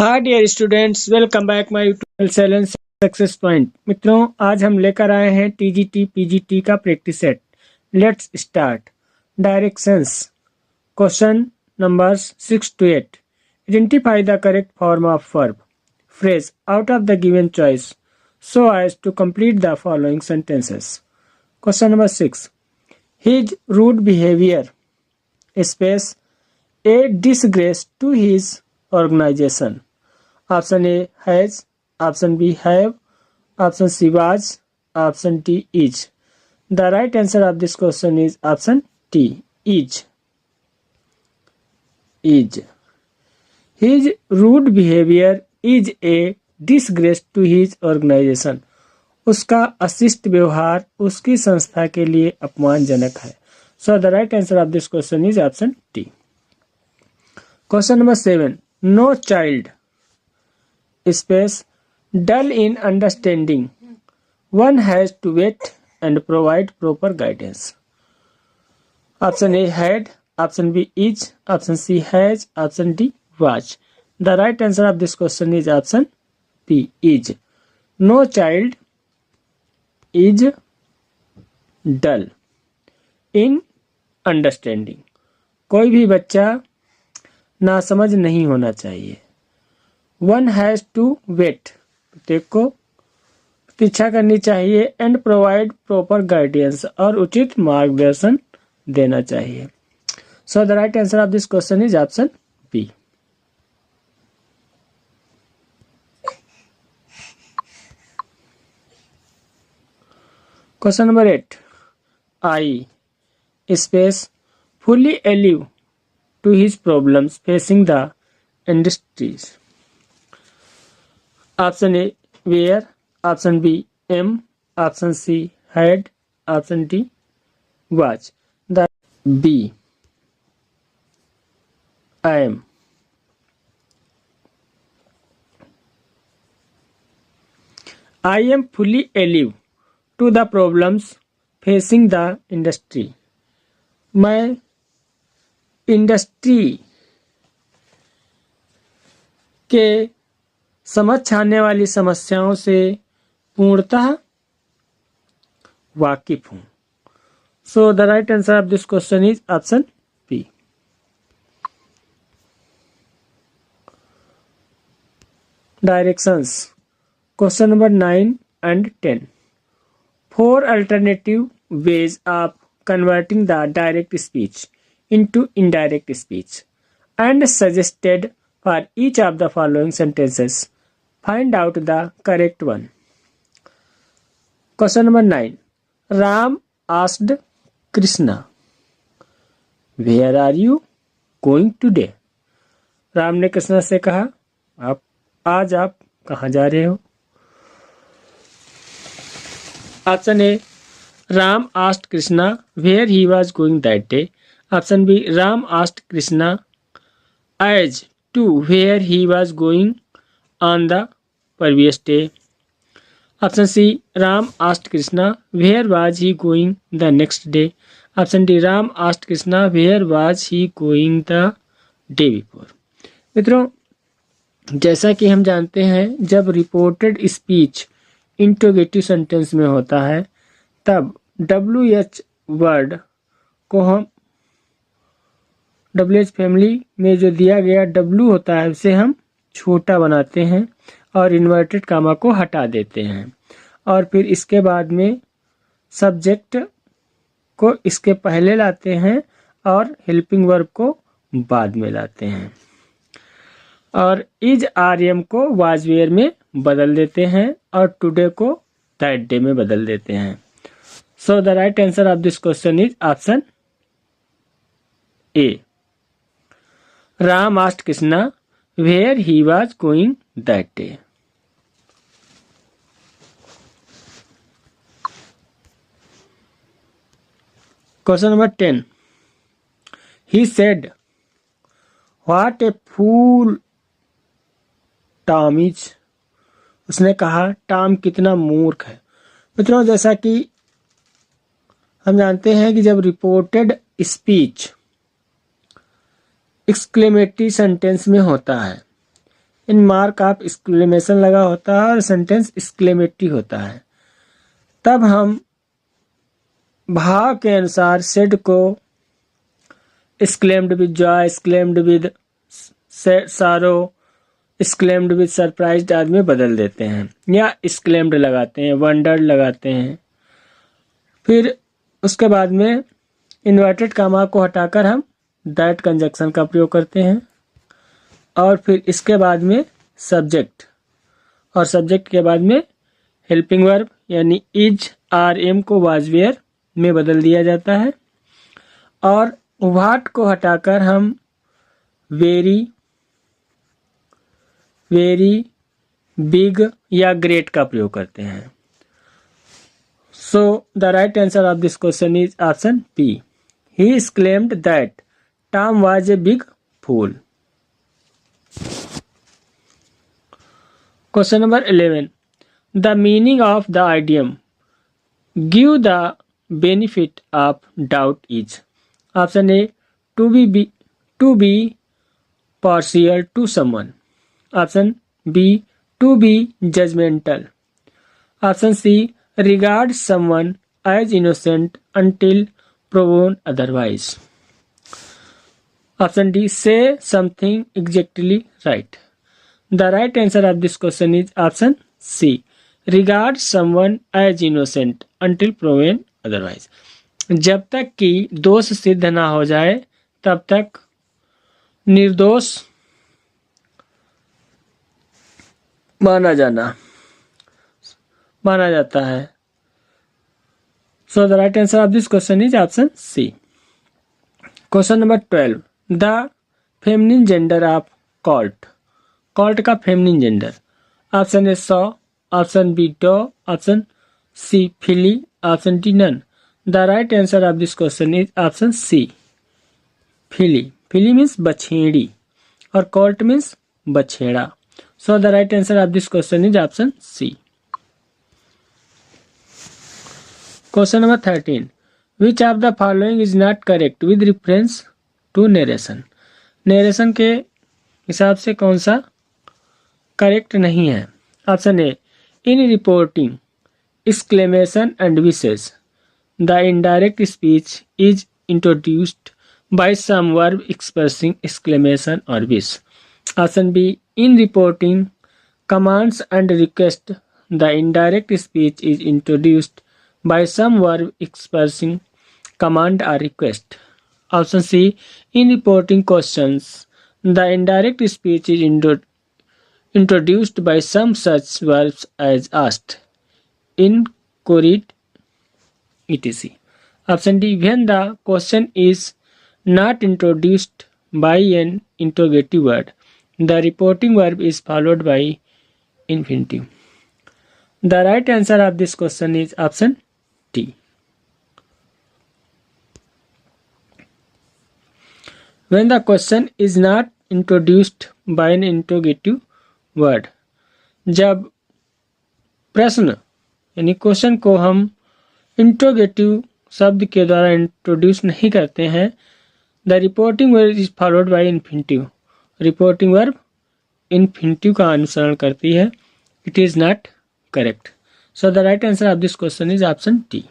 Hi dear students, welcome back my YouTube channel success point. मित्रों, आज हम लेकर आए हैं टीजीटी पीजीटी का practice set. Let's start. Directions, question numbers 6 to 8। Identify the correct form of verb phrase out of the given choice so as to complete the following sentences. Question number 6, his rude behaviour space a disgrace to his organization. Option A has, option B have, option C was, option D is. The right answer of this question is option D, is. His rude behavior is a disgrace to his organization. उसका अशिष्ट व्यवहार उसकी संस्था के लिए अपमानजनक है. So the right answer of this question is option D. Question number 7. No child space dull in understanding. One has to wait and provide proper guidance. Option A had, option B is, option C has, option D was. The right answer of this question is option B, is. No child is dull in understanding. कोई भी बच्चा नासमझ नहीं होना चाहिए. One has to wait, प्रत्येक को प्रतीक्षा करनी चाहिए. एंड प्रोवाइड प्रॉपर गाइडेंस, और उचित मार्गदर्शन देना चाहिए. So the right answer of this question is option B. Question number 8. I space fully alive to his problems facing the industries. Option A where, option B am, option C had, option D was. The B, I am. I am fully alive to the problems facing the industry. मैं industry के समक्ष आने वाली समस्याओं से पूर्णतः वाकिफ हूं. So the right answer of this question is option B. Directions, question number 9 and 10. 4 alternative ways of converting the direct speech into indirect speech and suggested for each of the following sentences. Find out the correct one. Question number 9. Ram asked Krishna, where are you going today? Ram ने कृष्णा से कहा, आप कहाँ जा रहे हो? Option A, Ram asked Krishna where he was going that day. Option B, Ram asked Krishna as to where he was going on the previous day. Option C, Ram asked Krishna where was he going the next day. Option D, Ram asked Krishna where was he going the day before. मित्रों, जैसा कि हम जानते हैं, जब reported speech interrogative sentence में होता है तब WH वर्ड को हम WH फैमिली में जो दिया गया W होता है उसे हम छोटा बनाते हैं और इन्वर्टेड कामा को हटा देते हैं, और फिर इसके बाद में सब्जेक्ट को इसके पहले लाते हैं और हेल्पिंग वर्ब को बाद में लाते हैं, और इज आरएम को वाज वेयर में बदल देते हैं और टुडे को दैट डे में बदल देते हैं. So the right answer of this question is option A. Ram asked Krishna where he was going that day. Question number 10. He said, what a fool Tom is. उसने कहा, Tom कितना मूर्ख है. मित्रों, जैसा कि हम जानते हैं कि जब रिपोर्टेड स्पीच एक्सक्लेमेटरी सेंटेंस में होता है इन मार्क ऑफ एक्सक्लेमेशन लगा होता है और सेंटेंस एक्सक्लेमेटरी होता है। तब हम भाव के अनुसार सेड को exclaimed with Joy, exclaimed with सारो, एक्सक्लेम्ड विद सरप्राइज्ड आदि में बदल देते हैं या एक्सक्लेम्ड लगाते हैं, वंडर्ड लगाते हैं। फिर उसके बाद में इन्वर्टेड कामा को हटाकर हम दैट कंजक्शन का प्रयोग करते हैं और फिर इसके बाद में सब्जेक्ट और सब्जेक्ट के बाद में हेल्पिंग वर्ब यानी इज आर एम को वाज वेयर में बदल दिया जाता है और व्हाट को हटाकर हम वेरी, वेरी, बिग या ग्रेट का प्रयोग करते हैं। So the right answer of this question is option P. He exclaimed that Tom was a big fool. Question number 11, the meaning of the idiom give the benefit of doubt is. Option A to be partial to someone. Option B, to be judgmental. Option C, regard someone as innocent until proven otherwise. Option D, say something exactly right. The right answer of this question is option C, regard someone as innocent until proven otherwise. जब तक कि दोष सिद्ध ना हो जाए तब तक निर्दोष माना जाता है। So the right answer of this question is option C. Question number 12, the feminine gender of colt. Colt का feminine gender. Option A sow, option B doe, option C filly, option D none. The right answer of this question is option C, filly. Filly means बछेड़ी और colt means बछेड़ा। So the right answer of this question is option C. Question number 13, which of the following is not correct with reference to narration. Narration के हिसाब से कौन सा correct नहीं है। Option A, in reporting exclamation and wishes the indirect speech is introduced by some verb expressing exclamation or wish. Option B, in reporting commands and request the indirect speech is introduced by some verb expressing command or request. Option C, in reporting questions the indirect speech is introduced by some such verbs as asked, inquired, etc. Option D, when the question is not introduced by an interrogative word, the reporting verb is followed by infinitive. The right answer of this question is option D. When the question is not introduced by an interrogative word, जब प्रश्न यानी question को हम interrogative शब्द के द्वारा introduce नहीं करते हैं, the reporting verb is followed by infinitive. Reporting verb infinitive का अनुसरण करती है। It is not correct. So the right answer of this question is option D.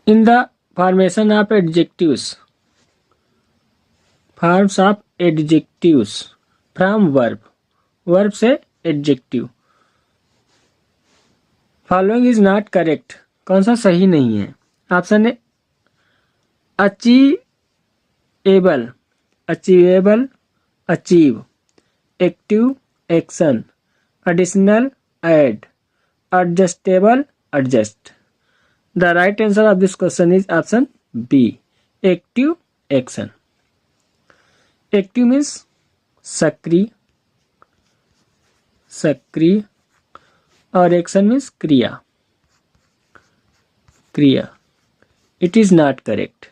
In the formation of adjectives, forms of adjectives from verb, verb से adjective. Following is not correct, कौन सा सही नहीं है। Option A, achievable, achievable, achieve, active, action, additional, add, adjustable, adjust. The right answer of this question is option B, active action. Active means सक्रिय, सक्रिय, और action means क्रिया, क्रिया। It is not correct.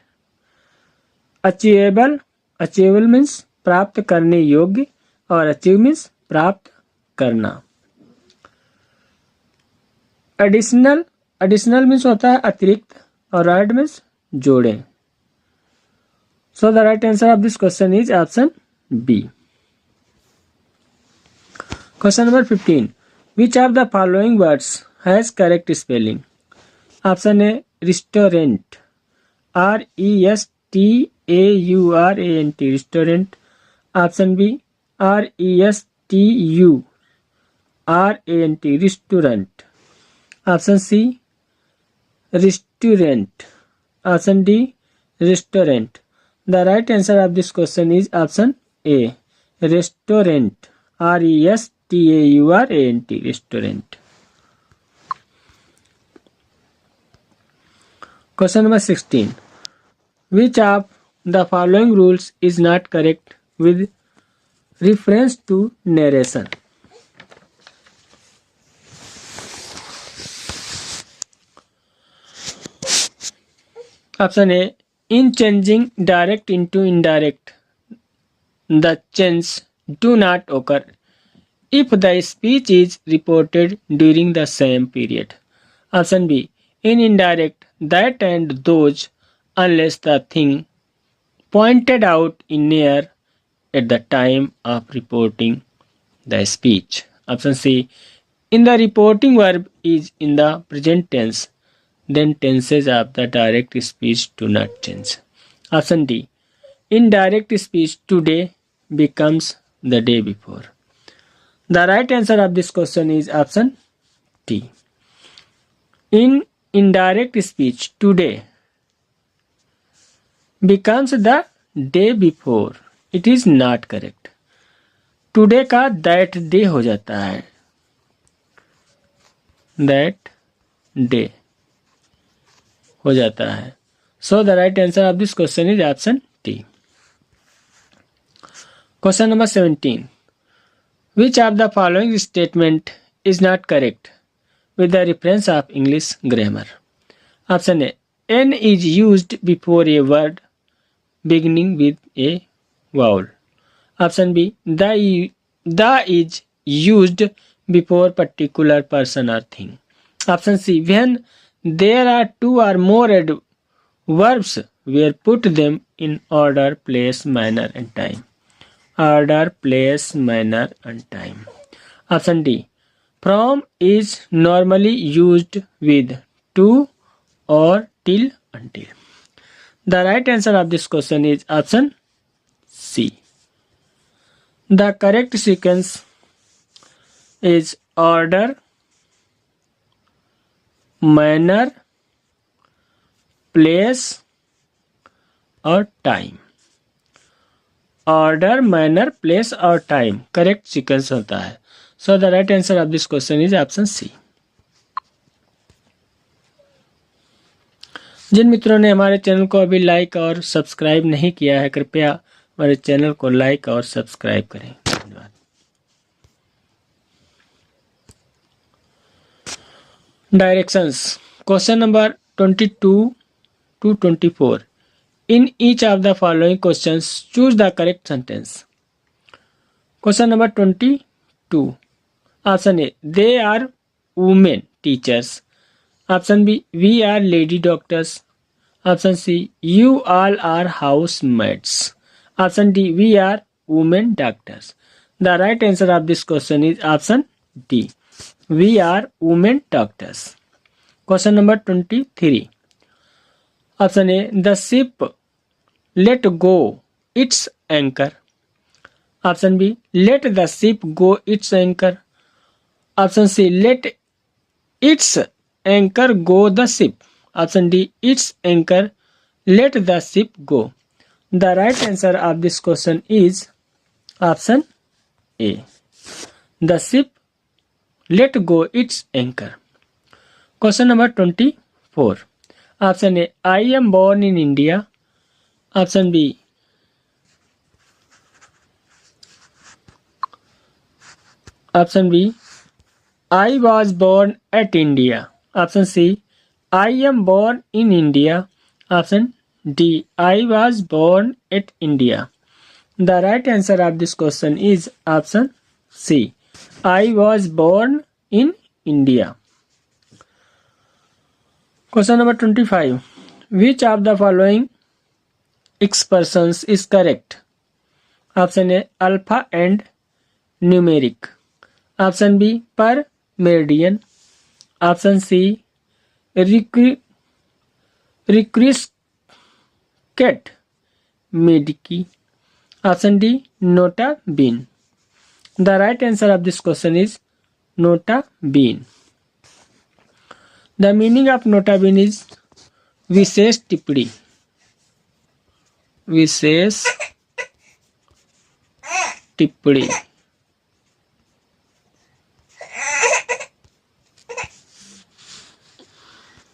Achievable, achievable means प्राप्त करने योग्य और achieve means प्राप्त करना। एडिशनल, एडिशनल मीन्स होता है अतिरिक्त और ऐड मीन्स जोड़े। So the right answer of this question is option B. Question number 15. Which of the following words has correct spelling? Option A, restaurant. RESTAURANT, restaurant. Option B, RESTURANT, restaurant. Option C, restaurant. Option D, restaurant. The right answer of this question is option A, restaurant. RESTAURANT, restaurant. Question number 16. Which of the following rules is not correct with reference to narration? Option A. In changing direct into indirect, the change do not occur if the speech is reported during the same period. Option B. In indirect, that and those unless the thing pointed out in air at the time of reporting the speech. Option C. In the reporting verb is in the present tense, then tenses of the direct speech do not change. Option D. In direct speech, today becomes the day before. The right answer of this question is option D. In indirect speech, today becomes the day before. It is not correct. Today का that day हो जाता है. That day हो जाता है. So the right answer of this question is option D. Question number 17. Which of the following statement is not correct with the reference of English grammar? Option A. N is used before a word beginning with a vowel. Option B. The is used before particular person or thing. Option C. When there are two or more verbs, we put them in order, place, manner and time. Order, place, manner and time. Option D. From is normally used with to or till, until. The right answer of this question is option C. The correct sequence is order, manner, place और time. Order, manner, place और time correct sequence होता है. So the right answer of this question is option C. जिन मित्रों ने हमारे channel को अभी like और सब्सक्राइब नहीं किया है, कृपया हमारे चैनल को लाइक और सब्सक्राइब करें. धन्यवाद. Directions. Question number 22 to 24. In each of the following questions, choose the correct sentence. Question number 22. Option A. They are women teachers. Option B. We are lady doctors. Option C. You all are housemaids. Option D. We are women doctors. The right answer of this question is option D. We are women doctors. Question number 23. Option A. The ship let go its anchor. Option B. Let the ship go its anchor. Option C. Let its anchor go the ship. Option D. Its anchor let the ship go. The right answer of this question is option A. The ship let go its anchor. Question number 24. Option A. I am born in India. Option B. Option B. I was born at India. Option C. I am born in India. Option D. I was born at India. The right answer of this question is option C. I was born in India. Question number 25. Which of the following expressions is correct? Option A, alpha and numeric. Option B, per meridian. Option C, requiescat medici. Option D, nota bene. The right answer of this question is nota bene. The meaning of nota bene is विशेष टिप्पणी. विशेष टिप्पणी